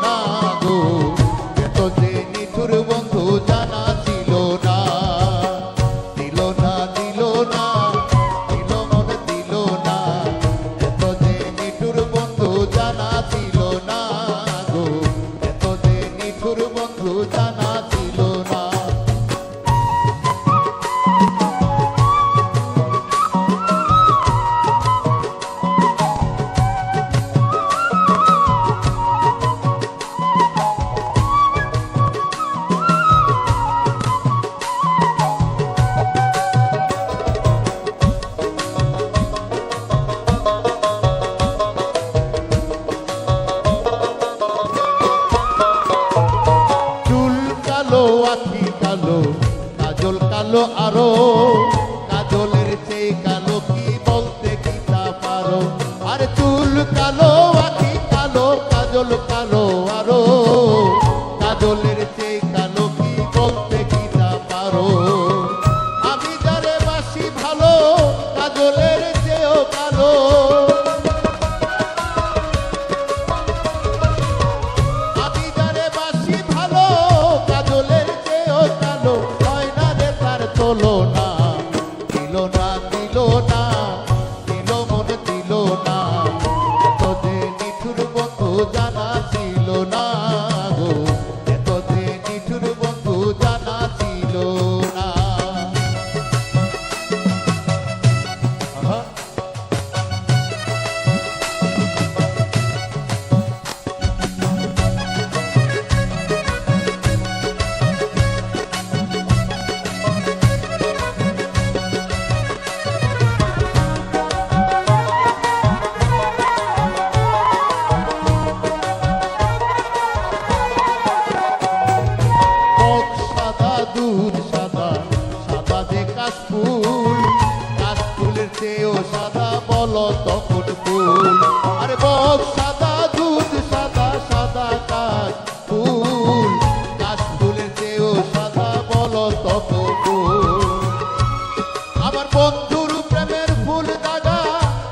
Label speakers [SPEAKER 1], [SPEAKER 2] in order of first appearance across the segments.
[SPEAKER 1] না গো, এত যে নিঠুর বন্ধু জানা ছিল না। দিল না দিল না দিল মন দিল না, এত যে নিঠুর বন্ধু জানা ছিল না গো, এত যে নিঠুর বন্ধু জানা ছিল না। আখি কালো, কাজল কালো আরো, কাজলের চেয়ে কালো কি বলতে কি তা পারো। আর চুল কালো আখি কালো, কাজল কালো আরো, কাজলের চেয়ে কালো কি বলতে কি তা পারো। আমি যারে বাসি ভালো, কাজলের চেয়েও কালো। তুলনা দিল না দিল না দিল মন দিল না, এত যে নিঠুর বন্ধু জানা ছিল না গো, এত যে নিঠুর বন্ধু জানা ছিল না। কাশফুলের চেয়েও সাদা বলো তখন ফুল। আরে বক সাদা দুধ সাদা, সাদা কাশফুল, কাশফুলের চেয়েও সাদা বলো তখন ফুল। আমার বন্ধুর প্রেমের ফুল দাগা,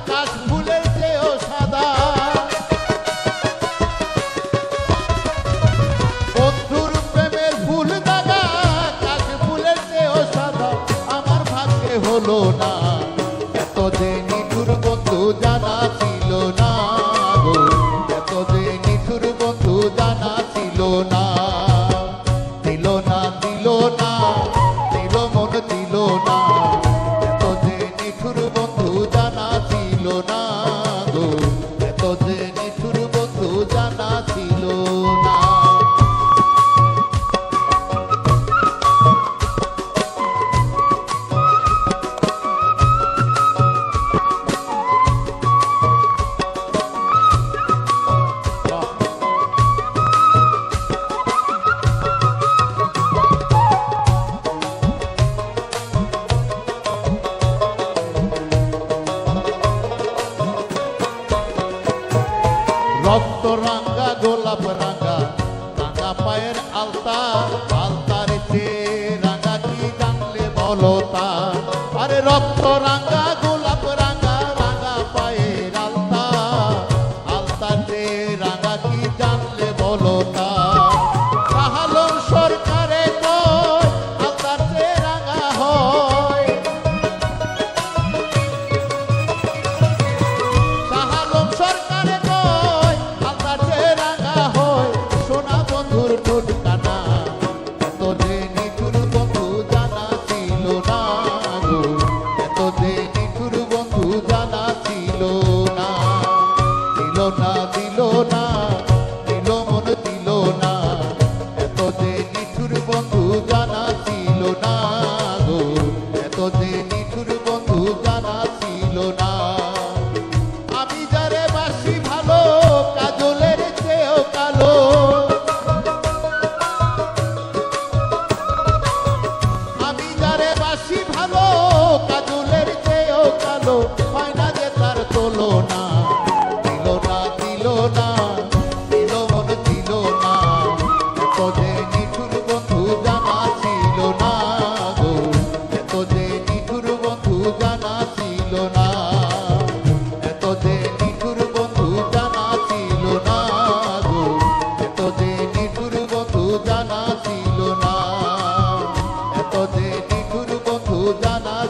[SPEAKER 1] কাশফুলের চেয়েও সাদা। বন্ধুর প্রেমের ফুল দাগা, কাশফুলের চেয়েও সাদা, আমার ভাগ্যে হলো না। এত যে নিঠুর বন্ধু জানা ছিল না গো, এত যে নিঠুর বন্ধু জানা ছিল না। দিল না দিল না দিল মন দিল না, এত যে নিঠুর বন্ধু জানা ছিল না গো, এত যে নিঠুর বন্ধু জানা ছিল না। রক্ত রাঙ্গা গোলাপ রাঙ্গা, রাঙ্গা পায়ের আলতা, আলতার চেয়ে রাঙ্গা কি জানলে বলো তা। আরে রক্ত রাঙ্গা গোলাপ রাঙ্গা, রাঙ্গা পায়ের আলতা, আলতার চেয়ে রাঙ্গা কি জানলে বলো তা। শাহালম সরকারে কয় আলতার চেয়ে রাঙ্গা হয়, শাহালম সরকারে কয় আলতার চেয়ে রাঙ্গা হয়। সোনা বন্ধুর ঠোঁট কানা, এত যে নিঠুর বন্ধু জানা ছিল না গো, এত যে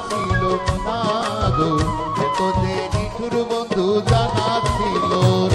[SPEAKER 1] ছিল না গো, এত যে নিঠুর বন্ধু জানা ছিল না।